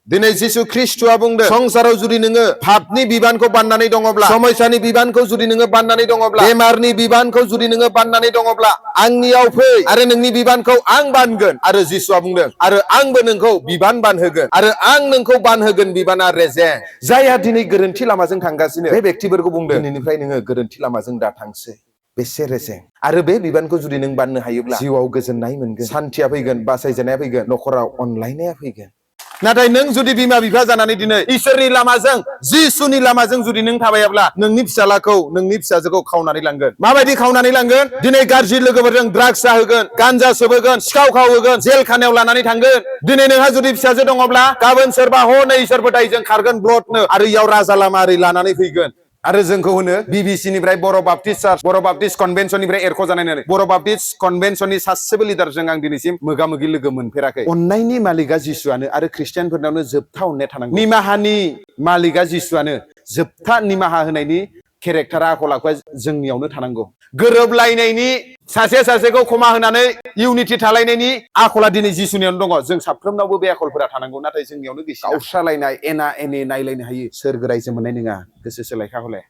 दिनै जिसु ख्रिस्टआ बुंदों संसाराव जुदि नोङो पापनि बिबानखौ बाननानै दङब्ला समयसानि बिबानखौ जुदि नोङो बाननानै दङब्ला बेमारनि बिबानखौ जुदि नोङो बाननानै दङब्ला आंनियाव फै आरो नोंनि बिबानखौ आं बानगोन आरो जिसुआ बुंदों आरो आंबो नोंखौ बिबान बानहोगोन आरो आं नोंखौ बानहोगोन बिबाना रेजें जायहा दिनै गोरोन्थि लामाजों थांगासिनो बे व्यक्तिफोरखौ बुंदों दिनैनिफ्राय नोङो गोरोन्थि लामाजों दा थांसै बेसे रेजें आरो बे बिबानखौ जुदि नों बाननो हायोब्ला जिउआव गोजोननाय मोनगोन सान्थिया फैगोन बासायजानाया फैगोन नखराव अनलायनाया फैगोन नाथाय नों जुदि बिमा बिफा जानानै दिनै इसोरनि लामाजों जिसुनि लामाजों जुदि नों थाबायाब्ला नोंनि फिसालाखौ नोंनि फिसाजोखौ खावनानै लांगोन माबायदि खावनानै लांगोन दिनै गाज्रि लोगोफोरजों ड्राग्स जाहोगोन गान्जा सोबहोगोन सिखाव खावहोगोन जेल खानायाव लानानै थांगोन दिनै नोंहा जुदि फिसाजो दङब्ला गाबोन सोरबा हनै इसोर फोथायजों खारगोन ब्लडनो आरो इयाव राजा लामा ओरै लानानै फैगोन आरो जोंखौ होनो बिबिसि निफ्राय बर' बाप्टिस्ट चार्च बर' बाप्टिस्ट कनभेन्सननिफ्राय एरख'जानाय बर' बाप्टिस्ट कनभेन्सननि सासेबो लिडारजों आं दिनैसिम मोगा मोगि लोगो मोनफेराखै अननायनि मालिकआ जिसुआनो आरो ख्रिस्टियानफोरनावनो जोबथा अननाया थानांगौ निमाहानि मालिकआ जिसुआनो जोबथा निमाहा होनायनि केरेक्टारा आखल आखुआ जोंनियावनो थानांगौ गोरोबलायनायनि सासे सासेखौ क्षमा होनानै इउनिटि थालायनायनि आखला दिनै जिसुनियावनो दङ जों साफ्रोमनावबो बे आखलफोरा थानांगौ नाथाय जोंनियावनो गैया गावस्रालायनाय एना एनि नायलायनो हायो सोर गोरायजों मोननाय नङा गोसो सोलायखा हले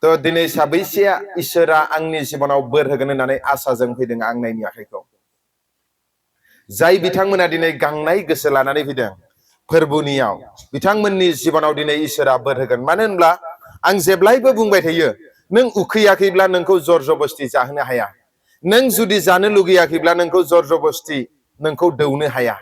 तो दिनै साबैसेया इसोरा आंनि जिबनाव बोर होगोन होननानै आसाजों फैदों आं नायनि आखाइखौ जाय बिथांमोना दिनै गांनाय गोसो लानानै फैदों फोरबोनियाव बिथांमोननि जिबनाव दिनै इसोरा बोर होगोन मानो होनब्ला आं जेब्लायबो बुंबाय थायो नों उखैयाखैब्ला नोंखौ जर जबस्ति जाहोनो हाया नों जुदि जानो लुगैयाखैब्ला नोंखौ जर जबस्ति नोंखौ दौनो हाया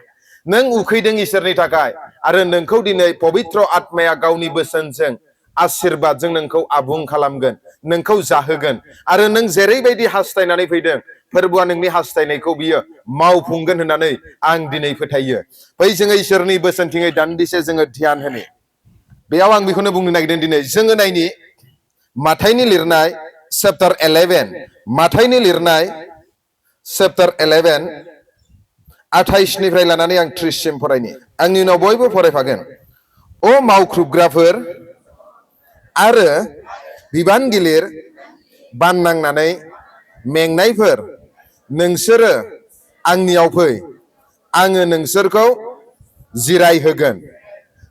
नों उखैदों इसोरनि थाखाय आरो नोंखौ दिनै पबित्र आत्माया गावनि बोसोनजों आशीर्बादजों नोंखौ आबुं खालामगोन नोंखौ जाहोगोन आरो नों जेरैबायदि हास्थायनानै फैदों फोरबोआ नोंनि हास्थायनायखौ बियो मावफुंगोन होननानै आं दिनै फोथायो बै जोङो इसोरनि बोसोनथिङै दान्दिसे जोङो ध्यान होनो बेयाव आं बेखौनो बुंनो नागिरदों दिनै जोङो नायनि माथाइनि लिरनाय चैप्टार 11 माथाइनि लिरनाय चैप्टार 11 28 निफ्राय लानानै आं 30 सिम फरायनि आंनि उनाव बयबो फरायफागोन अ मावख्रुबग्राफोर आरो बिबान गिलिर बाननांनानै मेंनायफोर नोंसोरो आंनियाव फै आङो नोंसोरखौ जिराय होगोन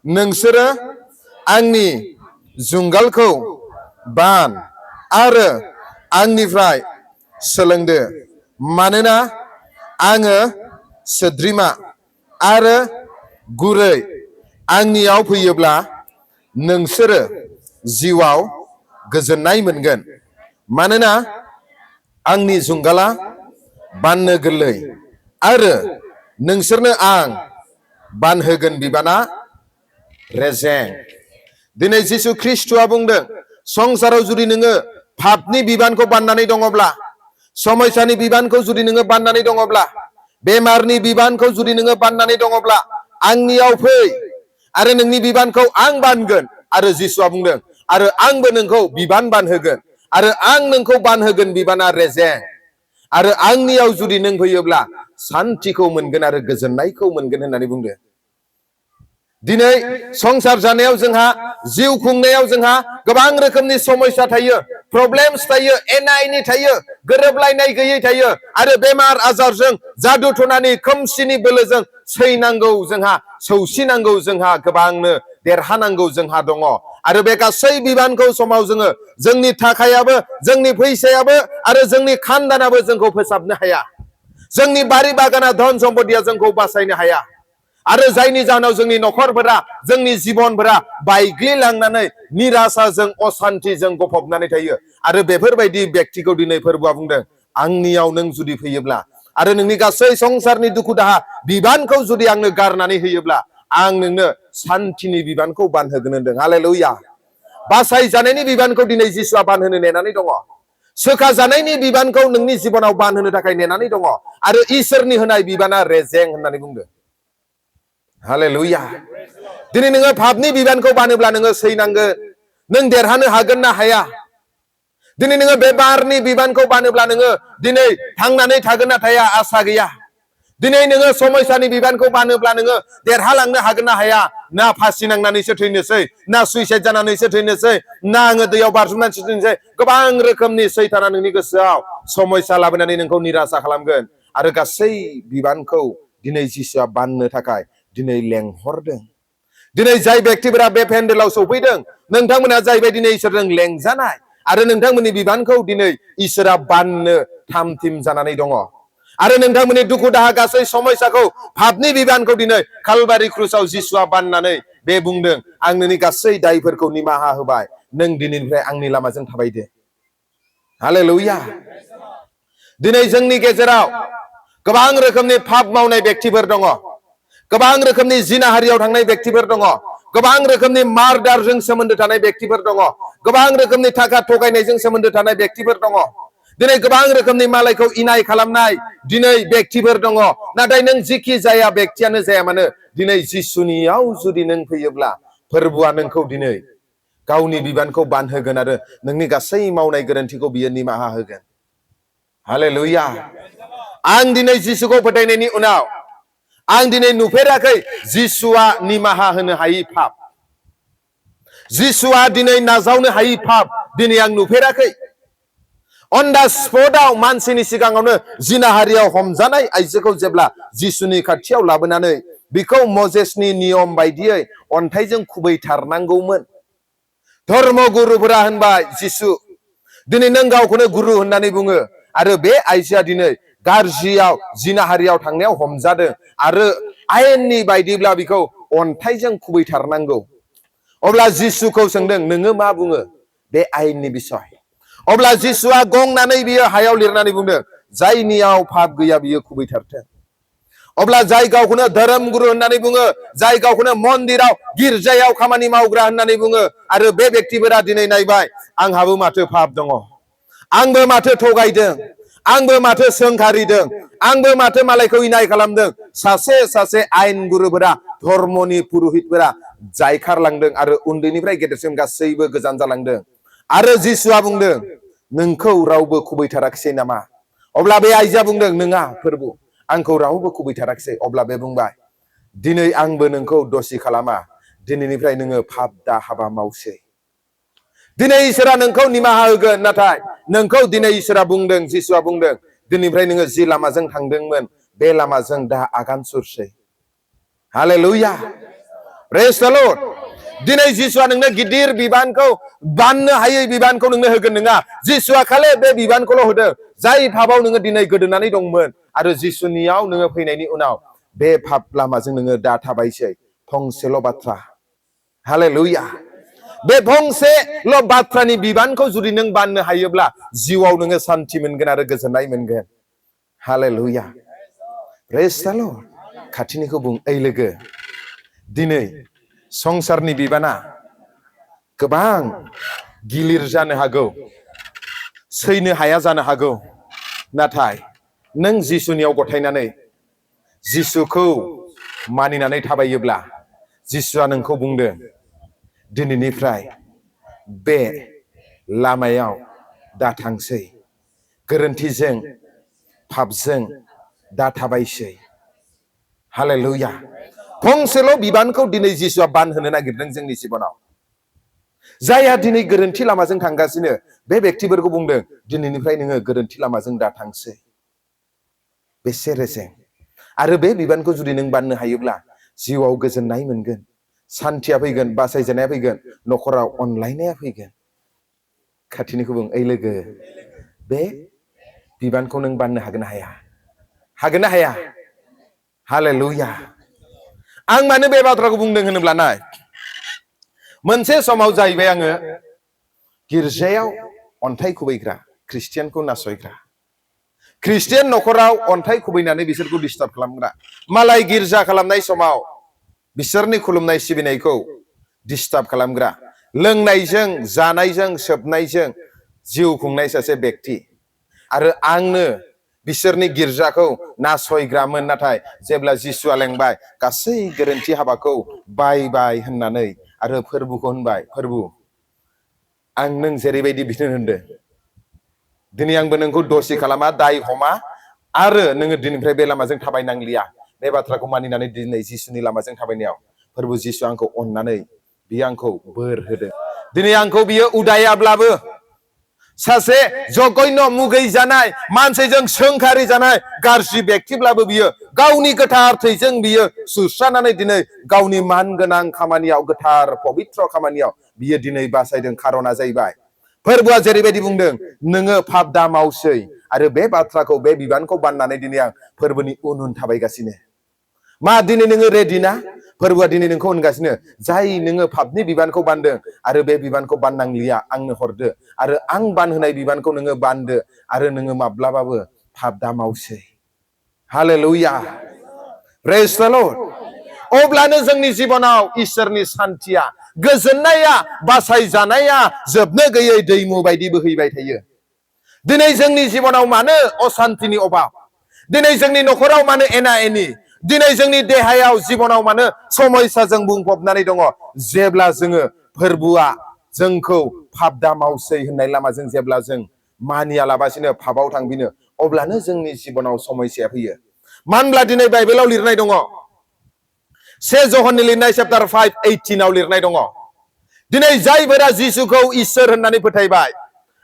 नोंसोरो आंनि जुंगालखौ बान आरो आंनिफ्राय सोलोंदो मानोना आङो सोद्रिमा आरो गुरै आंनियाव फैयोब्ला नोंसोरो जिउआव गोजोननाय मोनगोन मानोना आंनि जुंगाला बाननो गोरलै आरो नोंसोरनो आं बानहोगोन बिबाना रेजें दिनै जिसु ख्रिस्टआ बुंदों संसाराव जुदि नोङो पापनि बिबानखौ बाननानै दङब्ला समयसानि बिबानखौ जुदि नोङो बाननानै दङब्ला बेमारनि बिबानखौ जुदि नोङो बाननानै दङब्ला आंनियाव फै आरो नोंनि बिबानखौ आं बानगोन आरो जिसुआ बुंदों आरो आंबो नोंखौ बिबान बानहोगोन आरो आं नोंखौ बानहोगोन बिबाना रेजें आरो आंनियाव जुदि नों फैयोब्ला सान्थिखौ मोनगोन आरो गोजोननायखौ मोनगोन होननानै बुंदों दिनै संसार जानायाव जोंहा जिउ खुंनायाव जोंहा गोबां रोखोमनि समस्या थायो प्रब्लेम्स थायो एना एनि थायो गोरोबलायनाय गैयै थायो आरो बेमार आजारजों जादु टनानि खोमसिनि बोलोजों सैनांगौ जोंहा सौसिनांगौ जोंहा गोबांनो देरहानांगौ जोंहा दङ आरो बे गासै बिबानखौ समाव जोङो जोंनि थाखायाबो जोंनि फैसायाबो आरो जोंनि खानदानाबो जोंखौ फोसाबनो हाया जोंनि बारि बागाना धन सम्पतिया जोंखौ बासायनो हाया आरो जायनि जाहोनाव जोंनि नखरफोरा जोंनि जिबनफोरा बायग्लिलांनानै निराशाजों असान्तिजों गफबनानै थायो आरो बेफोरबायदि व्यक्तिखौ दिनै फोरबोआ बुंदों आंनियाव नों जुदि फैयोब्ला आरो नोंनि गासै संसारनि दुखु दाहा बिबानखौ जुदि आंनो गारनानै होयोब्ला आं नोंनो सान्तिनि बिबानखौ बानहोगोन होनदों हालेलुया बासायजानायनि बिबानखौ दिनै जिसुआ बानहोनो नेनानै दङ सोखा जानायनि बिबानखौ नोंनि जिबनाव बानहोनो थाखाय नेनानै दङ आरो इसोरनि होनाय बिबाना रेजें होननानै बुंदों हालेलुया दिनै नोङो पापनि बिबानखौ बानोब्ला नोङो सैनांगोन नों देरहानो हागोन ना हाया दिनै नोङो बे बारनि बिबानखौ बानोब्ला नोङो दिनै थांनानै थागोन ना थाया आसा गैया। दिनै नोङो समयसानि बिबानखौ बानोब्ला नोङो देरहालांनो हागोन ना हाया? ना फासि नांनानैसो थैनोसै, ना सुइसाइड जानानैसो थैनोसै, ना आङो दैयाव बाज्रुमनानैसो थैनोसै। गोबां रोखोमनि सैताना नोंनि गोसोआव समयसा लाबोनानै नोंखौ निरासा खालामगोन। आरो गासै बिबानखौ दिनै जिसुआ बाननो थाखाय दिनै लेंहरदों। दिनै जाय बेक्तिफोरा बे पेन्डेलाव सौफैदों, नोंथांमोना जाहैबाय दिनै इसोरजों लेंजानाय आरो नोंथांमोननि बिबानखौ दिनै इसोरा बाननो थाम थिम जानानै दङ। आरो नोंथांमोननि दुखु दाहा गासै समयसाखौ पापनि बिबानखौ दिनै कालबारि क्रुसाव जिसुआ बाननानै बे बुंदों, आं नोंनि गासै दायफोरखौ निमाहा होबाय, नों दिनैनिफ्राय आंनि लामाजों थाबायदो। हालेलुया। दिनै जोंनि गेजेराव गोबां रोखोमनि पाप मावनाय बेक्तिफोर दङ, गोबां रोखोमनि जिनाहारियाव थांनाय बेक्तिफोर दङ, गोबां रोखोमनि मार्डारजों सोमोन्दो थानाय बेक्तिफोर दङ, गोबां रोखोमनि थाखा थगायनायजों सोमोन्दो थानाय बेक्तिफोर दङ, दिनै गोबां रोखोमनि मालायखौ इनाय खालामनाय दिनै बेक्तिफोर दङ। नाथाय नों जिखि जाया बेक्तियानो जाया मानो, दिनै जिसुनियाव जुदि नों फैयोब्ला फोरबुआ नोंखौ दिनै गावनि बिबानखौ बानहोगोन आरो नोंनि गासै मावनाय गोरोन्थिखौ बियो निमाहा होगोन। हालेलुया। आं दिनै जिसुखौ फोथायनायनि उनाव आं दिनै नुफेराखै जिसुआ निमाहा होनो हायि पाप, जिसुआ दिनै नाजावनो हायि पाप दिनै आं नुफेराखै। अन दा स्पटआव मानसिनि सिगाङावनो जिनाहारियाव हमजानाय आइजोखौ जेब्ला जिसुनि खाथियाव लाबोनानै बिखौ मजेसनि नियम बायदियै अन्थाइजों खुबैथारनांगौमोन। धर्म गुरुफोरा होनबाय, जिसु दिनै नों गावखौनो गुरु होननानै बुङो आरो बे आइजोआ दिनै गाज्रियाव जिनाहारियाव थांनायाव हमजादों आरो आयेननि बायदिब्ला बिखौ अन्थाइजों खुबैथारनांगौ। अब्ला जिसुखौ सोंदों, नोङो मा बुङो बे आयेननि बिसय? अब्ला जिसुआ गंनानै बियो हायाव लिरनानै बुंदों, जायनियाव पाप गैया बियो खुबैथारथों। अब्ला जाय गावखौनो धोरोम गुरु होननानै बुङो, जाय गावखौनो मन्दिराव गिर्जायाव खामानि मावग्रा होननानै बुङो, आरो बे बेक्तिफोरा दिनै नायबाय, आंहाबो माथो पाप दङ, आंबो माथो थगायदों, आंबो माथो सोंखारिदों, आंबो माथो मालायखौ इनाय खालामदों। सासे सासे आयेन गुरुफोरा, धर्मनि पुरहितफोरा जायखारलांदों आरो उन्दैनिफ्राय गेदेरसिम गासैबो गोजान जालांदों। आरो जिसुआ बुंदों, नोंखौ रावबो खुबैथाराखिसै नामा? अब्ला बे आइजोआ बुंदों, नङा फोरबु, आंखौ रावबो खुबैथाराखिसै। अब्ला बे बुंबाय, दिनै आंबो नोंखौ दसि खालामा, दिनैनिफ्राय नोङो पाप दा हाबा मावसै। दिनै इसोरा नोंखौ निमाहा होगोन, नाथाय नोंखौ दिनै इसोरा बुंदों, जिसुआ बुंदों, दिनैनिफ्राय नोङो जि लामाजों थांदोंमोन बे लामाजों दा आगान सुरसै। हालेलुया। प्रेज द लर्ड। दिनै जिसुआ नोंनो गिदिर बिबानखौ, बाननो हायै बिबानखौ नोंनो होगोन नङा। जिसुआ खालि बे बिबानखौल' होदों, जाय पापाव नोङो दिनै गोदोनानै दंमोन आरो जिसुनियाव नोङो फैनायनि उनाव बे पाप लामाजों नोङो दा थाबायसै। फंसेल' बाथ्रा, हालेलुया। बे फंसेल' बाथ्रानि बिबानखौ जुदि नों बाननो हायोब्ला जिउआव नोङो सान्थि मोनगोन आरो गोजोननाय मोनगोन। हालेलुया। प्रेज द लर्ड। खाथिनिखौ बुं, ओइ लोगो, दिनै संसारनि बिबाना गोबां गिलिर जानो हागौ, सैनो हाया जानो हागौ, नाथाय नों जिसुनियाव गथायनानै जिसुखौ मानिनानै थाबायोब्ला जिसुआ नोंखौ बुंदों, दिनैनिफ्राय बे लामायाव दा थांसै, गोरोन्थिजों पापजों दा थाबायसै। हालेलुया। फंसेल' बिबानखौ दिनै जिसुआ बानहोनो नागिरदों जोंनि जिबनाव। जायहा दिनै गोरोन्थि लामाजों थांगासिनो बे बेक्तिफोरखौ बुंदों, दिनैनिफ्राय नोङो गोरोन्थि लामाजों दा थांसै। बेसे रेजें। आरो बे बिबानखौ जुदि नों बाननो हायोब्ला जिउआव गोजोननाय मोनगोन, सान्थिया फैगोन, बासायजानाया फैगोन, न'खराव अनलायनाया फैगोन। खाथिनिखौ बुं, ओइ लोगो, बे बिबानखौ नों बाननो हागोन ना हाया? हागोन ना हाया? हालेलुया। आं मानो बे बाथ्राखौ बुंदों होनोब्ला, नाय, मोनसे समाव जाहैबाय आङो गिर्जायाव अन्थाइ खुबैग्रा, ख्रिस्टियानखौ नासयग्रा, ख्रिस्टियान न'खराव अन्थाइ खुबैनानै बिसोरखौ डिस्टार्ब खालामग्रा, मालाय गिर्जा खालामनाय समाव बिसोरनि खुलुमनाय सिबिनायखौ डिस्टार्ब खालामग्रा, लोंनायजों जानायजों सोबनायजों जिउ खुंनाय सासे बेक्ति। आरो आंनो बिसोरनि गिर्जाखौ नासयग्रामोन। नाथाय जेब्ला जिसुआ लेंबाय, गासै गोरोन्थि हाबाखौ बाय बाय होननानै आरो फोरबुखौ होनबाय, फोरबु, आं नों जेरैबायदि बिथोन होनदों दिनै आंबो नोंखौ दसि खालामा दाय हमा आरो नोङो दिनैनिफ्राय बे लामाजों थाबायनांलिया बे बाथ्राखौ मानिनानै दिनै जिसुनि लामाजों थाबायनायाव फोरबु जिसु आंखौ अननानै बियो आंखौ बोर होदों। दिनै आंखौ बियो उदायाब्लाबो सासे जगैन' मुगै जानाय मानसिजों सोंखारि जानाय गाज्रि बेक्तिब्लाबो बियो गावनि गोथार थैजों बियो सुस्रानानै दिनै गावनि मान गोनां खामानियाव गोथार पबित्र खामानियाव बियो दिनै बासायदों। खारना जाहैबाय फोरबोआ जेरैबायदि बुंदों नोङो पाप दा मावसै आरो बे बाथ्राखौ बे बिबानखौ बाननानै दिनै आं फोरबोनि उन उन थाबायगासिनो। मा दिनै नोङो रेडि ना? फोरबोआ दिनै नोंखौ होनगासिनो जाय नोङो पापनि बिबानखौ बानदों आरो बे बिबानखौ बाननांलिया आंनो हरदो आरो आं बानहोनाय बिबानखौ नोङो बानदो आरो नोङो माब्लाबाबो पाप दा मावसै। हालेलुया, प्रेज द लर्ड। अब्लानो जोंनि जिबनाव इसोरनि सान्थिया गोजोननाया बासायजानाया जोबनो गैयै दैमु बायदि बोहैबाय थायो। दिनै जोंनि जिबनाव मानो असान्तिनि अभाब? दिनै जोंनि न'खराव मानो एना एनि? दिनै जोंनि देहायाव जिबनाव मानो समयसाजों बुंफबनानै दङ? जेब्ला जोङो फोरबोआ जोंखौ पाप दा मावसै होननाय लामाजों जेब्ला जों मानियालाबासिनो पापाव थांबिनो अब्लानो जोंनि जिबनाव समयसाया फैयो। मानो होनब्ला दिनै बाइबेलाव लिरनाय दङ, 1 ज'हननि लिरनाय चेप्टार 5:18 लिरनाय दङ, दिनै जायफोरा जिसुखौ इसोर होननानै फोथायबाय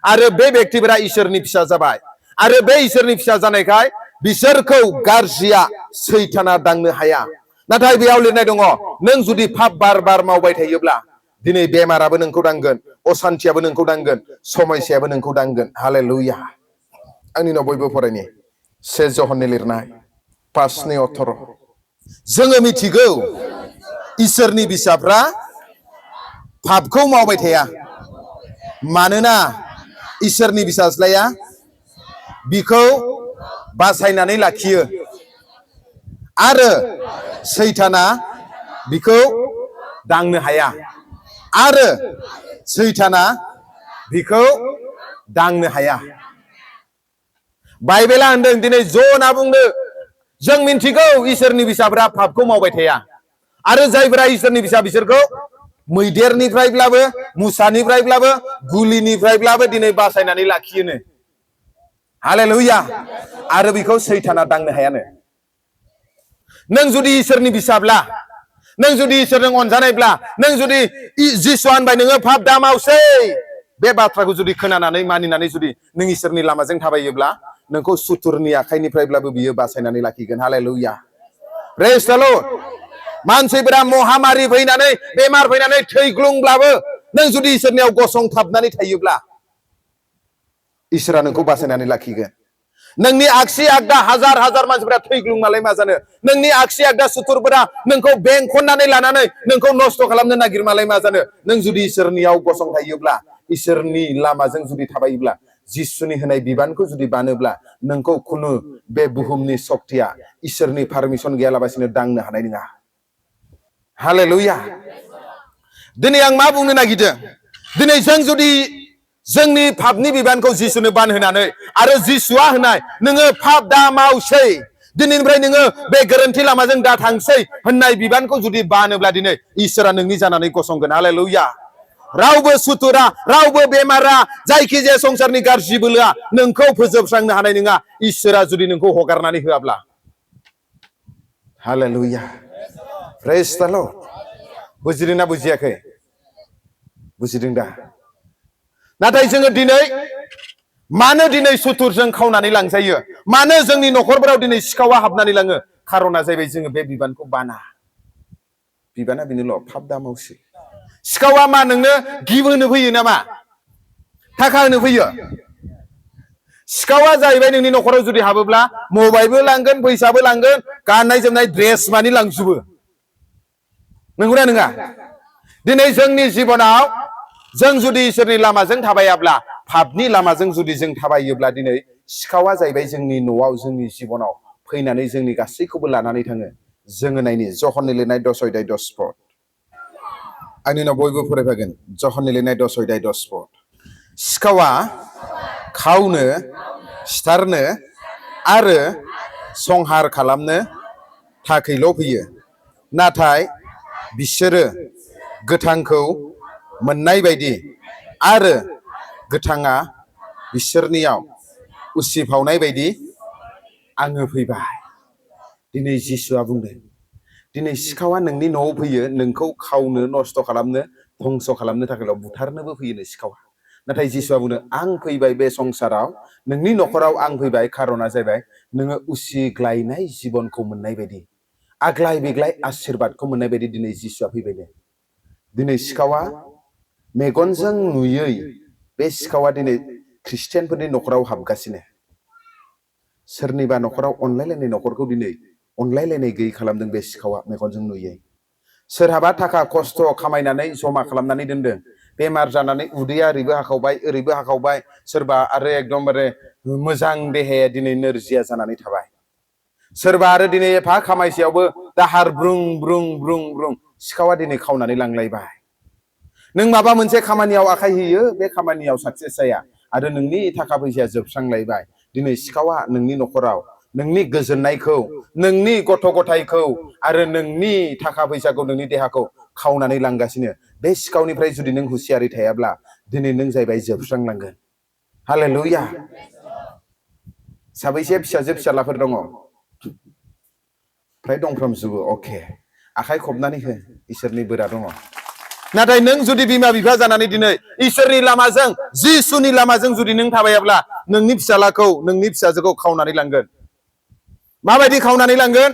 आरो बे बेक्तिफोरा इसोरनि फिसा जाबाय आरो बे इसोरनि फिसा जानायखाय बिसोरखौ गाज्रिया सैताना दांनो हाया। नाथाय बेयाव लिरनाय दङ नों जुदि पाप बार बार मावबाय थायोब्ला दिनै बेमाराबो नोंखौ दांगोन, असान्थियाबो नोंखौ दांगोन, समयसायाबो नोंखौ दांगोन। हालेलुया। आंनि उनाव बयबो फरायनि 1 ज'हननि लिरनाय 5:18 जोङो मिथिगौ इसोरनि फिसाफ्रा पापखौ मावबाय थाया मानोना इसोरनि फिसाज्लाया बिखौ बासायनानै लाखियो आरो सैताना बिखौ दांनो हाया आरो सैताना बिखौ दांनो हाया। बाइबेला होनदों दिनै ज'ना बुंनो जों मिन्थिगौ इसोरनि फिसाफ्रा पापखौ मावबाय थाया आरो जायफोरा इसोरनि फिसा बिसोरखौ मैदेरनिफ्रायब्लाबो मुसानिफ्रायब्लाबो गुलिनिफ्रायब्लाबो दिनै बासायनानै लाखियोनो। हालेलुया। आरो बिखौ सैताना दांनो हायानो। नों जुदि इसोरनि फिसाब्ला, नों जुदि इसोरजों अनजानायब्ला, नों जुदि जिसुआ होनबाय नोङो पाप दा मावसै बे बाथ्राखौ जुदि खोनानानै मानिनानै जुदि नों इसोरनि लामाजों थाबायोब्ला नोंखौ सुथुरनि आखाइनिफ्रायब्लाबो बियो बासायनानै लाखिगोन। हालेलुया, प्रेज द लर्ड। मानसिफोरा महामारि फैनानै बेमार फैनानै थैग्लुंब्लाबो नों जुदि इसोरनियाव गसंथाबनानै थायोब्ला इसोरा नोंखौ बासायनानै लाखिगोन। नोंनि आगसि आगदा हाजार हाजार मानसिफोरा थैग्लुंनालाय मा जानो? नोंनि आगसि आगदा सुथुरफोरा नोंखौ बेंखननानै लानानै नोंखौ नस्थ' खालामनो नागिरमालाय मा जानो? नों जुदि इसोरनियाव गसंथायोब्ला, इसोरनि लामाजों जुदि थाबायोब्ला, जिसुनि होनाय बिबानखौ जुदि बानोब्ला नोंखौ खुनु बे बुहुमनि सक्तिया इसोरनि पारमिसन गैयालाबासिनो दांनो हानाय नङा। हालेलुया। दिनै आं मा बुंनो नागिरदों? दिनै जों जुदि जोंनि पापनि बिबानखौ जिसुनो बानहोनानै आरो जिसुआ होनाय नोङो पाप दा मावसै, दिनैनिफ्राय नोङो बे गोरोन्थि लामाजों दा थांसै होननाय बिबानखौ जुदि बानोब्ला दिनै इसोरा नोंनि जानानै गसंगोन। हालेलुया। रावबो सुथुरा, रावबो बेमारा, जायखिजाया संसारनि गाज्रि बोलोआ नोंखौ फोजोबस्रांनो हानाय नङा इसोरा जुदि नोंखौ हगारनानै होआब्ला। हालेलुया, प्रेज द लर्ड। बुजिदों ना बुजियाखै? बुजिदों दा? नाथाय जोङो दिनै मानो दिनै सुथुरजों खावनानै लांजायो? मानो जोंनि न'खरफोराव दिनै सिखावा हाबनानै लाङो? खारना जाहैबाय जोङो बे बिबानखौ बाना। बिबाना बेनोल' पाप दा मावसै। सिखावा मा नोंनो गिफ्ट होनो फैयो नामा? थाखा होनो फैयो? सिखावा जाहैबाय नोंनि न'खराव जुदि हाबोब्ला मबाइलबो लांगोन, फैसाबो लांगोन, गाननाय जोमनाय ड्रेस मानि लांजोबो। नंगौना नङा? दिनै जोंनि जिबनाव जों जुदि इसोरनि लामाजों थाबायाब्ला, पापनि लामाजों जुदि जों थाबायोब्ला दिनै सिखावा जाहैबाय जोंनि न'आव, जोंनि जिबनाव फैनानै जोंनि गासैखौबो लानानै थाङो। जोङो नायनि ज'हननि लिरनाय 10:10 आंनि उनाव बयबो फरायफागोन। ज'हननि लिरनाय 10:10 सिखावा खावनो, सिथारनो आरो संहार खालामनो थाखैल' फैयो, नाथाय बिसोरो गोथांखौ मोननाय बायदि आरो गोथाङा बिसोरनियाव उसिफावनाय बायदि आङो फैबाय। दिनै जिसुआ बुंदों दिनै सिखावा नोंनि न'आव फैयो नोंखौ खावनो नस्थ' खालामनो धंस' खालामनो थाखायल' बुथारनोबो फैयोनो सिखावा। नाथाय जिसुआ बुंदों आं फैबाय बे संसाराव नोंनि न'खराव आं फैबाय खारना जाहैबाय नोङो उसिग्लायनाय जिबनखौ मोननाय बायदि आग्लाय बेग्लाय आशीर्बादखौ मोननाय बायदि दिनै जिसुआ फैबाय। दिनै सिखावा मेगनजों नुयै बे सिखावा दिनै ख्रिस्टियानफोरनि न'खराव हाबगासिनो। सोरनिबा न'खराव अनलायलायनाय न'खरखौ दिनै अनलायलायनाय गैयै खालामदों बे सिखावा मेगनजों नुयै। सोरहाबा थाखा खस्थ' खामायनानै जमा खालामनानै दोनदों बेमार जानानै उदैया ओरैबो हाखावबाय ओरैबो हाखावबाय सोरबा आरो एकदमबारे मोजां देहाया दिनै नोरजिया जानानै थाबाय। सोरबा आरो दिनै एफा खामायसेयावबो दाहार ब्रुं ब्रुं ब्रुं ब्रुं सिखावा दिनै खावनानै लांलायबाय। नों माबा मोनसे खामानियाव आखाइ होयो बे खामानियाव साक्सेस जाया आरो नोंनि थाखा फैसाया जोबस्रांलायबाय। दिनै सिखावा नोंनि न'खराव नोंनि गोजोननायखौ नोंनि गथ' गथायखौ आरो नोंनि थाखा फैसाखौ नोंनि देहाखौ खावनानै लांगासिनो। बे सिखावनिफ्राय जुदि नों हुसियारि थायाब्ला दिनै नों जाहैबाय जोबस्रांलांगोन। हालेलुया। साबैसे फिसाजो फिसालाफोर दङ? फ्राय दंफ्रामजोबो। अके आखाइ खबनानै हो इसोरनि बोरा दङ। नाथाय नों जुदि बिमा बिफा जानानै दिनै इसोरनि लामाजों जिसुनि लामाजों जुदि नों थाबायाब्ला नोंनि फिसालाखौ नोंनि फिसाजोखौ खावनानै लांगोन। माबायदि खावनानै लांगोन?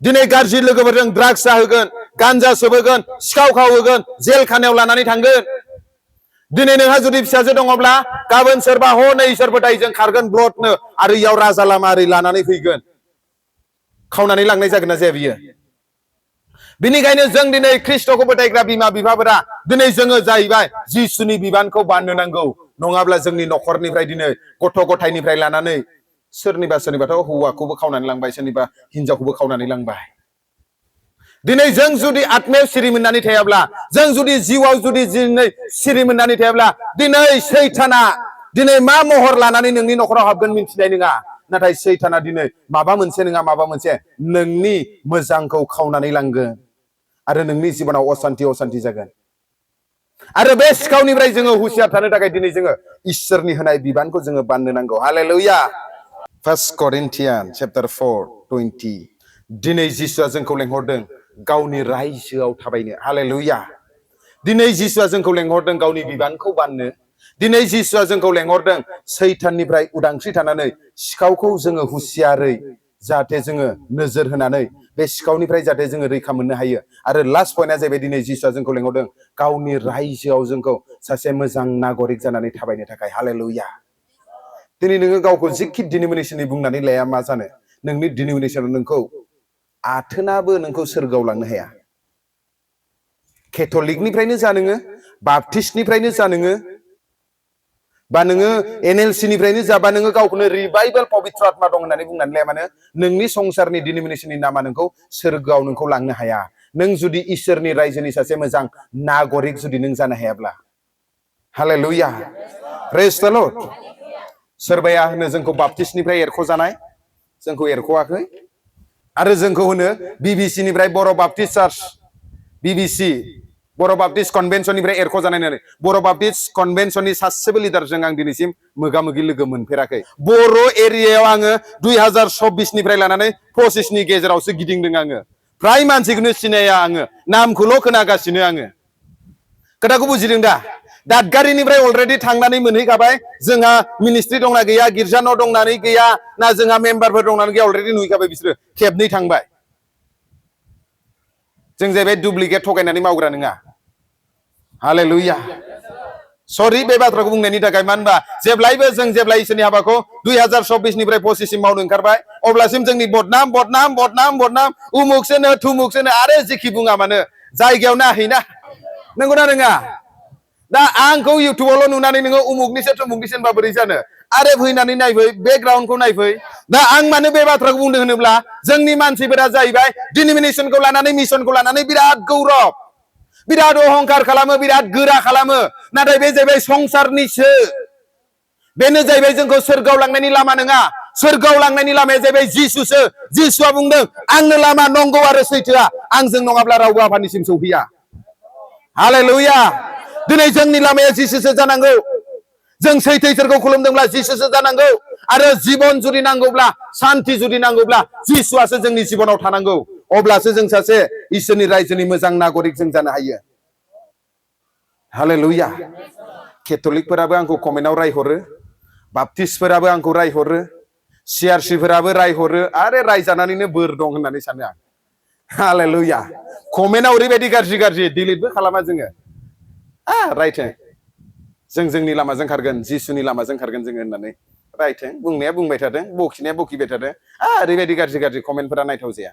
दिनै गाज्रि लोगोफोरजों ड्राग्स जाहोगोन गान्जा सोबहोगोन सिखाव खावहोगोन जेल खानायाव लानानै थांगोन। दिनै नोंहा जुदि फिसाजो दङब्ला गाबोन सोरबा हनै इसोर फोथायजों खारगोन ब्लडनो आरो इयाव राजा लामा ओरै लानानै फैगोन। खावनानै लांनाय जागोन ना जाया बियो? बिनिखायनो जों दिनै ख्रिस्ट'खौ फोथायग्रा बिमा बिफाफोरा दिनै जोङो जाहैबाय जिसुनि बिबानखौ बाननो नांगौ। नङाब्ला जोंनि न'खरनिफ्राय दिनै गथ' गथायनिफ्राय लानानै सोरनिबाथ' हौवाखौबो खावनानै लांबाय सोरनिबा हिनजावखौबो खावनानै लांबाय। दिनै जों जुदि आत्मायाव सिरि मोननानै थायाब्ला जों जुदि जिउआव जुदि दिनै सिरि मोननानै थायाब्ला दिनै सैताना दिनै मा महर लानानै नोंनि न'खराव हाबगोन मिन्थिनाय नङा। नाथाय सैताना दिनै माबा मोनसे नङा माबा मोनसे नोंनि मोजांखौ खावनानै लांगोन आरो नोंनि जिबनाव असान्ति जागोन। आरो बे सिखावनिफ्राय जोङो हुसियार थानो थाखाय दिनै जोङो इसोरनि होनाय बिबानखौ जोङो बाननो नांगौ। हालेलुया। 1 Corinthians chapter 4:20 दिनै जिसुआ जोंखौ लेंहरदों गावनि रायजोआव थाबायनो। हालेलुया। दिनै जिसुआ जोंखौ लेंहरदों गावनि बिबानखौ बाननो। दिनै जिसुआ जोंखौ लेंहरदों सैताननिफ्राय उदांस्रि थानानै सिखावखौ जोङो हुसियारै जाहाथे जोङो नोजोर होनानै बे सिखावनिफ्राय जाहाथे जोङो रैखा मोननो हायो। आरो लास्ट पइन्टआ जाहैबाय दिनै जिसुआ जोंखौ लेंहरदों गावनि रायजोआव जोंखौ सासे मोजां नागरिक जानानै थाबायनो थाखाय। हालेलुया। दिनै नोङो गावखौ जिखि डिनोमिनेसननि बुंनानै लाया मा जानो नोंनि डिनोमिनेसनाव नोंखौ आथोनाबो नोंखौ सोरगोआव लांनो हाया। केथलिकनिफ्रायनो जा नोङो बाप्टिस्टनिफ्रायनो जा नोङो बा नोङो NLC-निफ्रायनो जाबा नोङो गावखौनो रिभाइभेल पबित्र आत्मा दं होननानै बुंनानै लाया मानो नोंनि संसारनि डिनोमिनेसननि नामा नोंखौ सोरगोआव नोंखौ लांनो हाया। नों जुदि इसोरनि रायजोनि सासे मोजां नागरिक जुदि नों जानो हायाब्ला। हालेलुया। प्रेज द लर्ड। सोरबाया होनो जोंखौ बाप्टिस्टनिफ्राय एरख'जानाय जोंखौ एरख'वाखै। आरो जोंखौ होनो BBC-निफ्राय बर' बाप्टिस्ट चार्च BBC बर' बाप्टिस्ट कनभेनसननिफ्राय एरख'जानाय होननानै। बर' बाप्टिस्ट कनभेनसननि सासेबो लिडारजों आं दिनैसिम मोगा मोगि लोगो मोनफेराखै। बर' एरियायाव आङो 2024निफ्राय लानानै 25नि गेजेरावसो गिदिंदों आङो। फ्राय मानसिखौनो सिनाया आङो नामखौल' खोनागासिनो आङो। खोथाखौ बुजिदों दा? दादगारिनिफ्राय अलरेडि थांनानै मोनहैखाबाय। जोंहा मिनिस्ट्रि दंना गैया गिर्जा न' दंनानै गैया ना जोंहा मेम्बारफोर दंनानै गैया अलरेडि नुहैखाबाय बिसोरो खेबनै थांबाय। जों जाहैबाय डुप्लिकेट थगायनानै मावग्रा नङा। हालेलुया। सरि बे बाथ्राखौ बुंनायनि थाखाय मानो होनबा जेब्लायबो जों जेब्ला इसोरनि हाबाखौ 2024निफ्राय 25सिम मावनो ओंखारबाय अब्लासिम जोंनि बदनाम उमुकसोनो थुमुकसोनो आरो जेखि बुङा मानो जायगायाव नाहैना। नंगौना नङा? दा आंखौ इउटुबावल' नुनानै नोङो उमुकनिसो थुमुकनिसो होनबा बोरै जानो? आरो फैनानै नायफै बेकग्राउन्डखौ नायफै। दा आं मानो बे बाथ्राखौ बुंदों होनोब्ला जोंनि मानसिफोरा जाहैबाय डिनोमिनेसनखौ लानानै मिसनखौ लानानै बिराद गौरब बिराद अहंकार खालामो बिराद गोरा खालामो। नाथाय बे जाहैबाय संसारनिसो। बेनो जाहैबाय जोंखौ सोरगोआव लांनायनि लामा नङा। सोरगोआव लांनायनि लामाया जाहैबाय जिसुसो। जिसुआ बुंदों आंनो लामा नंगौ आरो सैथोआ आंजों नङाब्ला रावबो आफानिसिम सौफैया। हालेलुया। दिनै जोंनि लामाया जिसुसो जानांगौ। जों सैथो इसोरखौ खुलुमदोंब्ला जिसुसो जानांगौ आरो जीवन जुदि नांगौब्ला शान्ति जुदि नांगौब्ला जिसुआसो जोंनि जीवनाव थानांगौ अब्लासो जों सासे इसोरनि रायजोनि मोजां नागरिक जों जानो हायो हालेलुया केथलिकफोराबो आंखौ कमेन्टआव रायहरो बाप्टिस्टफोराबो आंखौ रायहरो सिआरसिफोराबो रायहरो आरो रायजानानैनो बोर दं होननानै सानो आं हालेलुया कमेन्टआव ओरैबायदि गाज्रि डिलिटबो खालामा जोङो रायथों जों जोंनि लामाजों खारगोन जिसुनि लामाजों खारगोन जोङो होननानै रायथों बुंनाया बुंबाय थादों बखिनाया बखिबाय थादों ओरैबायदि गाज्रि कमेन्टफोरा नायथाव जाया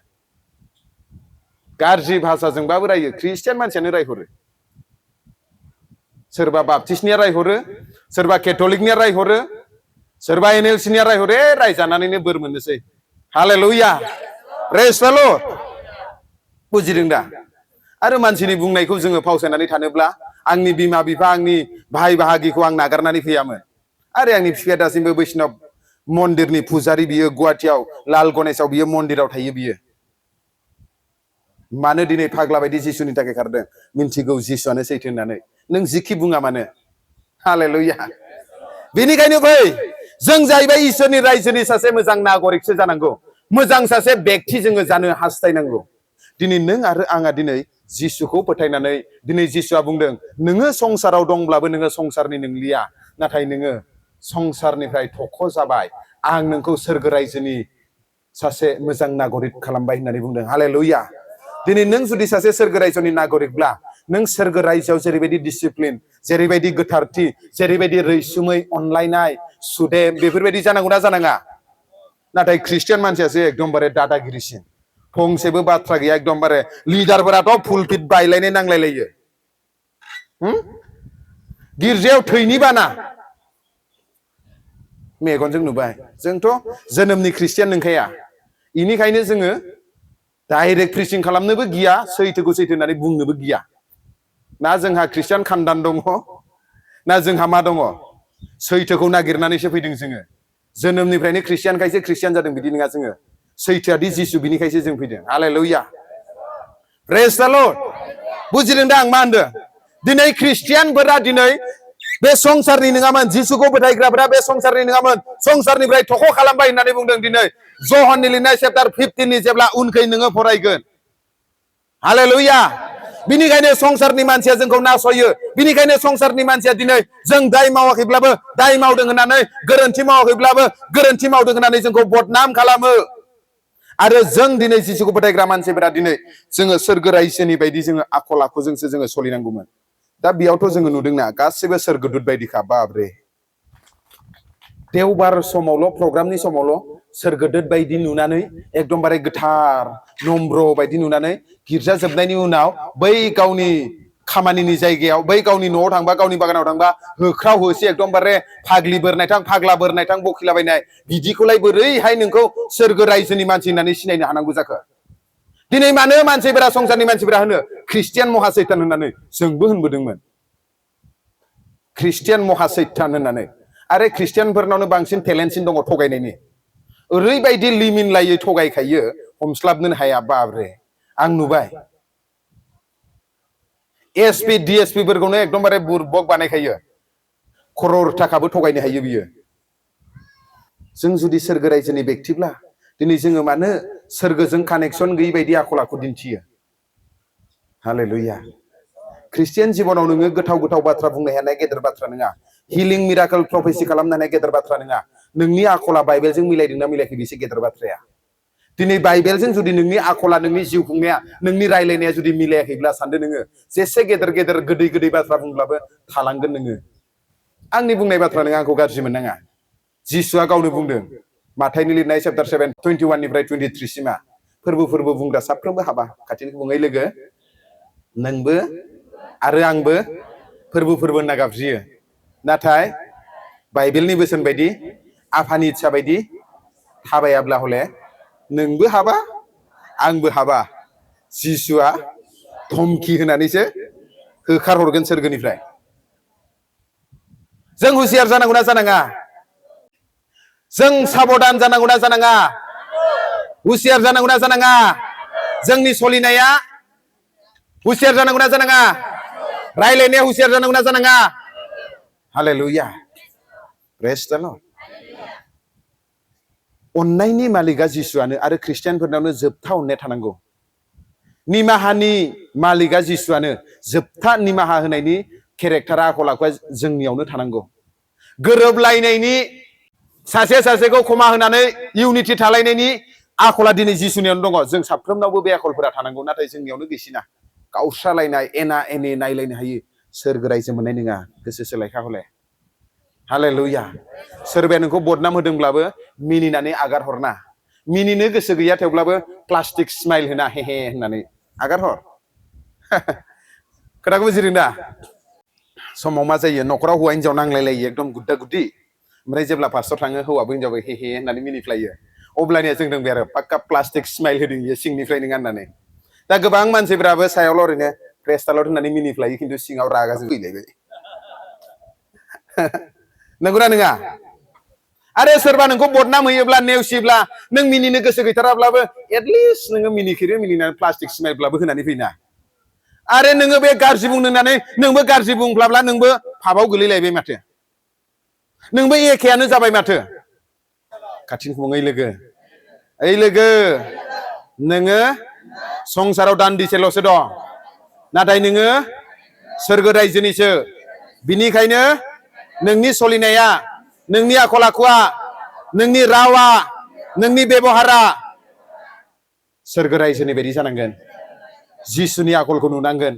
गाज्रि भाषाजोंबाबो रायो ख्रिस्टियान मानसियानो रायहरो सोरबा बाप्टिस्टनिया रायहरो सोरबा केथलिकनिया रायहरो सोरबा एनएलसिनिया रायहरो रायजानानैनो बोर मोननोसै हालेलुया प्रेज द लर्ड बुजिदों दा आरो मानसिनि बुंनायखौ जोङो फावसायनानै थानोब्ला आंनि बिमा बिफा आंनि भाइ बाहागिखौ आं नागारनानै फैयामोन आरो आंनि बिफाया दासिमबो बैष्णव मन्दिरनि फुजारि बियो गुवाहाटियाव लाल गणेशआव बियो मन्दिराव थायो बियो मानो दिनै फाग्ला बायदि जिसुनि थाखाय खारदों मिन्थिगौ जिसुआनो सैथो होननानै नों जिखि बुङा मानो हालेलुया बेनिखायनो फै जों जाहैबाय इसोरनि रायजोनि सासे मोजां नागरिकसो जानांगौ मोजां सासे बेक्ति जोङो जानो हास्थायनांगौ दिनै नों आरो आंहा दिनै जिसुखौ फोथायनानै दिनै जिसुआ बुंदों नोङो संसाराव दंब्लाबो नोङो संसारनि नंलिया नाथाय नोङो संसारनिफ्राय थख' जाबाय आं नोंखौ सोरगो रायजोनि सासे मोजां नागरिक खालामबाय होननानै बुंदों हालेलुया दिनै नों जुदि सासे सोरगो रायजोनि नागरिकब्ला नों सोरगो रायजोआव जेरैबायदि डिसिप्लिन जेरैबायदि गोथारथि जेरैबायदि रैसुमै अनलायनाय सुदेम बेफोरबायदि जानांगौना जानाङा नाथाय ख्रिस्टियान मानसियासो एकदमबारे दादागिरिसिन फंसेबो बाथ्रा गैया एकदमबारे लिडारफोराथ' फुलपिट बायलायनाय नांलायलायो गिर्जायाव थैनि बाना मेगनजों नुबाय जोंथ' जोनोमनि ख्रिस्टियान नंखाया बेनिखायनो जोङो डाइरेक्ट प्रिचिं खालामनोबो गिया सैथोखौ सैथो होननानै बुंनोबो गिया ना जोंहा ख्रिस्टियान खानदान दङ ना जोंहा मा दङ सैथोखौ नागिरनानैसो फैदों जोङो जोनोमनिफ्रायनो ख्रिस्टियानखायसो ख्रिस्टियान जादों बिदि नङा जोङो सैथोआदि जिसु बिनिखायसो जों फैदों हालेलुया प्रेज द लर्ड बुजिदों दा आं मा होनदों दिनै ख्रिस्टियानफोरा दिनै बे संसारनि नङामोन जिसुखौ फोथायग्राफोरा बे संसारनि नङामोन संसारनिफ्राय थख' खालामबाय होननानै बुंदों दिनै ज'हननि लिरनाय चेप्टार 15 जेब्ला उनखै नोङो फरायगोन हालेलुया बिनिखायनो संसारनि मानसिया जोंखौ नासयो बिनिखायनो संसारनि मानसिया दिनै जों दाय मावाखैब्लाबो दाय मावदों होननानै गोरोन्थि मावाखैब्लाबो गोरोन्थि मावदों होननानै जोंखौ बदनाम खालामो आरो जों दिनै जिसुखौ फोथायग्रा मानसिफोरा दिनै जोङो सोरगो रायजोनि बायदि जोङो आखल आखुजोंसो जोङो सोलिनांगौमोन दा बेयावथ' जोङो नुदोंना गासिबो सोरगोदुत बायदिखा बाब्रे देवबार समावल' प्रग्रामनि समावल' सोरगोदुत बायदि नुनानै एकदमबारे गोथार नम्र बायदि नुनानै गिर्जा जोबनायनि उनाव बै गावनि खामानिनि जायगायाव बै गावनि न'आव थांबा गावनि बागानाव थांबा होख्राव होसि एकदमबारे फाग्लि बोरनायथां फाग्ला बोरनायथां बखिलाबायनाय बिदिखौलाय बोरैहाय नोंखौ सोरगो रायजोनि मानसि होननानै सिनायनो हानांगौ जाखो दिनै मानो मानसिफोरा संसारनि मानसिफोरा होनो ख्रिस्टियान महासैतान होननानै जोंबो होनबोदोंमोन ख्रिस्टियान महासैतान होननानै आरो ख्रिस्टियानफोरनावनो बांसिन टेलेन्टसिन दङ थगायनायनि ओरैबायदि लिमिनलायै थगायखायो हमस्लाबनो हाया बाब्रे आं नुबाय एसपि डिएसपि फोरखौनो एकदमबारे बुरबक बानायखायो खरर थाखाबो थगायनो हायो बियो जों जुदि सोरगो रायजोनि बेक्तिब्ला दिनै जोङो मानो सोरगोजों कानेक्सन गैयै बायदि आखल आखु दिन्थियो हालेलुया ख्रिस्टियान जिबनाव नोङो गोथाव गोथाव बाथ्रा बुंनो हानाय गेदेर बाथ्रा नङा हिलिं मिराकल प्रफेसि खालामनो हानाय गेदेर बाथ्रा नङा नोंनि आखला बाइबेलजों मिलायदोंना मिलायाखै बेसो गेदेर बाथ्राया दिनै बाइबेलजों जुदि नोंनि आखला नोंनि जिउ खुंनाया नोंनि रायलायनाया जुदि मिलायाखैब्ला सानदो नोङो जेसे गेदेर गेदेर गोदै गोदै बाथ्रा बुंब्लाबो थालांगोन नोङो आंनि बुंनाय बाथ्रा नङा आंखौ गाज्रि मोननाङा जिसुआ गावनो बुंदों माथाइनि लिरनाय चेप्टार 7 21 निफ्राय 23 सिमा फोरबो बुंग्रा साफ्रोमबो हाबा खाथिनि बुङै लोगो नोंबो आरो आंबो फोरबो होनना गाबज्रियो नाथाय बाइबेलनि बोसोन बायदि आफानि इच्छा बायदि थाबायाब्ला हले नोंबो हाबा आंबो हाबा जिसुआ धमकि होनानैसो होखार हरगोन सोरगोनिफ्राय जों हुसियार जानांगौना जानाङा जों साबधान जानांगौना जानाङा हुसियार जानांगौना जानाङा जोंनि सलिनाया हुसियार जानांगौना जानाङा रायलायनाया हुसियार जानांगौना जानाङा हालेलुया प्रेज द लर्ड अन्नायनि मालिका जिसुआनो आरो ख्रिस्टियानफोरनावनो जोबथा अननाया थानांगौ। निमाहानि मालिका जिसुआनो जोबथा निमाहा होनायनि केरेक्टारा आखल आखुआ जोंनियावनो थानांगौ। गोरोबलायनायनि सासे सासेखौ क्षमा होनानै इउनिटि थालायनायनि आखला दिनै जिसुनियावनो दङ। जों साफ्रोमनावबो बे आखलफोरा थानांगौ, नाथाय जोंनियावनो गैसिना। गावस्रालायनाय, एना एनि नायलायनो हायो। सोरगो रायजो मोननाय नङा। गोसो सोलायखा हले। हालेलुया। सोरबाया नोंखौ बदनाम होदोंब्लाबो मिनिनानै आगार हरना। मिनिनो गोसो गैया थेवब्लाबो प्लास्टिक स्माइल होना हे हे होननानै आगार हर। खोथाखौ बुजिदों दा? समाव मा जायो, न'खराव हौवा हिन्जाव नांलायलायो एकदम गुद्दा गुद्दि। ओमफ्राय जेब्ला फार्स्टआव थाङो हौवाबो हिन्जावबो हे हे होननानै मिनिफ्लायो। अब्लानिया जों दोंबाय आरो पाक्का प्लास्टिक स्माइल होदों इयो सिंनिफ्राय नङा होननानै। दा गोबां मानसिफ्राबो सायावल' ओरैनो प्रेस्टालट होननानै मिनिफ्लायो, खिन्थु सिङाव रागाजों फैलायबाय। नंगौना नङा? आरो सोरबा नोंखौ बदनाम होयोब्ला, नेवसियोब्ला, नों मिनिनो गोसो गैथाराब्लाबो एटलिस्ट नोङो मिनिनानै प्लास्टिक स्माइलब्लाबो होनानै फैना। आरो नोङो बे गाज्रि बुंनानै नोंबो गाज्रि बुंब्लाब्ला नोंबो फाबाव गोलैलायबाय माथो। नोंबो एखेयानो जाबाय माथो। खाथिनि बुं, ओइ लोगो, ओइ लोगो, नोङो संसाराव दान्दिसेल'सो दं, नाथाय नोङो सोरगो रायजोनिसो। बिनिखायनो नोंनि सलिनाया, नोंनि आखल आखुआ, नोंनि रावा, नोंनि बेबहारा सोरगो रायजोनि बायदि जानांगोन। जिसुनि आखलखौ नुनांगोन।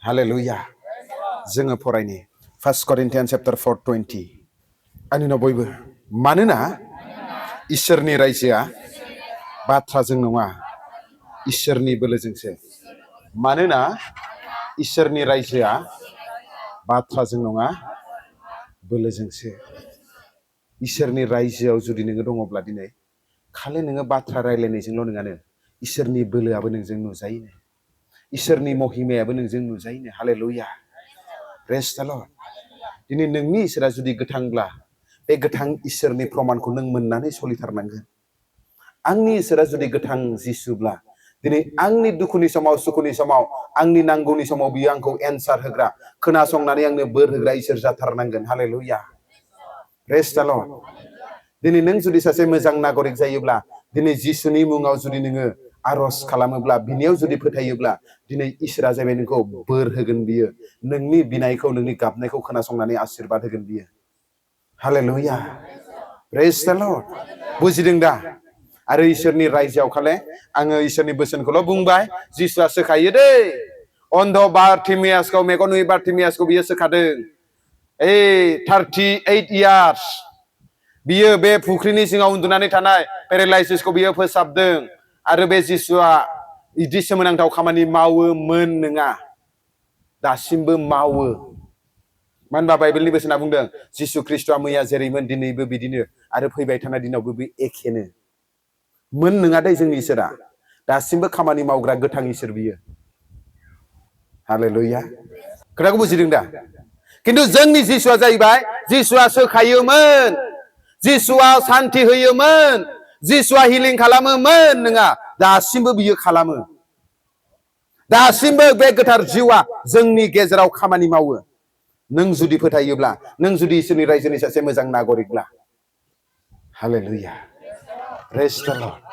हालेलुया। जोङो फरायनि 1 Corinthians chapter 4:20। आंनि उनाव बयबो, मानोना इसोरनि रायजोआ बाथ्राजों नङा, इसोरनि बोलोजोंसो। मानोना इसोरनि रायजोआ बाथ्राजों नङा, बोलोजोंसो। इसोरनि रायजोआव जुदि नोङो दङब्ला दिनै खालि नोङो बाथ्रा रायलायनायजोंल' नङानो, इसोरनि बोलोआबो नोंजों नुजायोनो, इसोरनि महिमायाबो नोंजों नुजायोनो। हालेलुया। प्रेज द लर्ड। दिनै नोंनि इसोरा जुदि गोथांब्ला, बे गोथां इसोरनि प्रमाणखौ नों मोननानै सलिथारनांगोन। आंनि इसोरा जुदि गोथां जिसुब्ला, दिनै आंनि दुखुनि समाव, सुखुनि समाव, आंनि नांगौनि समाव बियो आंखौ एन्सार होग्रा, खोनासंनानै आंनो बोर होग्रा इसोर जाथारनांगोन। हालेलुया। प्रेज द लर्ड। दिनै नों जुदि सासे मोजां नागरिक जायोब्ला, दिनै जिसुनि मुङाव जुदि नोङो आर'ज खालामोब्ला, बिनियाव जुदि फोथायोब्ला, दिनै इसोरा जाबाय नोंखौ बोर होगोन। बियो नोंनि बिनायखौ, नोंनि गाबनायखौ खोनासंनानै आशीर्बाद होगोन बियो। हालेलुया। प्रेज द लर्ड। बुजिदों दा? आरो इसोरनि रायजोआव खाले आङो इसोरनि बोसोनखौल' बुंबाय, जिसुआ सोखायो दै। अन्ध बार्टिमियासखौ, मेगन नुयै बार्टिमियासखौ बियो सोखादों। 38 years बियो बे फुख्रिनि सिङाव उन्दुनानै थानाय पेरालाइसिसखौ बियो फोसाबदों। आरो बे जिसुआ बिदि सोमोनांथाव खामानि मावोमोन नङा, दासिमबो मावो। मानो होनबा बाइबेलनि बोसोना बुंदों, जिसु ख्रिस्ट'आ मैया जेरैमोन दिनैबो बिदिनो, आरो फैबाय थानाय दिनावबो बे एखेनो। मोन नङा दै जोंनि इसोरा, दासिमबो खामानि मावग्रा गोथां इसोर बियो। हालेलुया। खोथाखौ बुजिदों दा? खिन्थु जोंनि जिसुआ जाहैबाय, जिसुआ सोखायोमोन, जिसुआ सान्थि होयोमोन, जिसुआ हिलिं खालामोमोन नङा, दासिमबो बियो खालामो। दासिमबो बे गोथार जिउआ जोंनि गेजेराव खामानि मावो। नों जुदि फोथायोब्ला, नों जुदि इसोरनि रायजोनि सासे मोजां नागरिकब्ला। हालेलुया। प्रेज द लर्ड।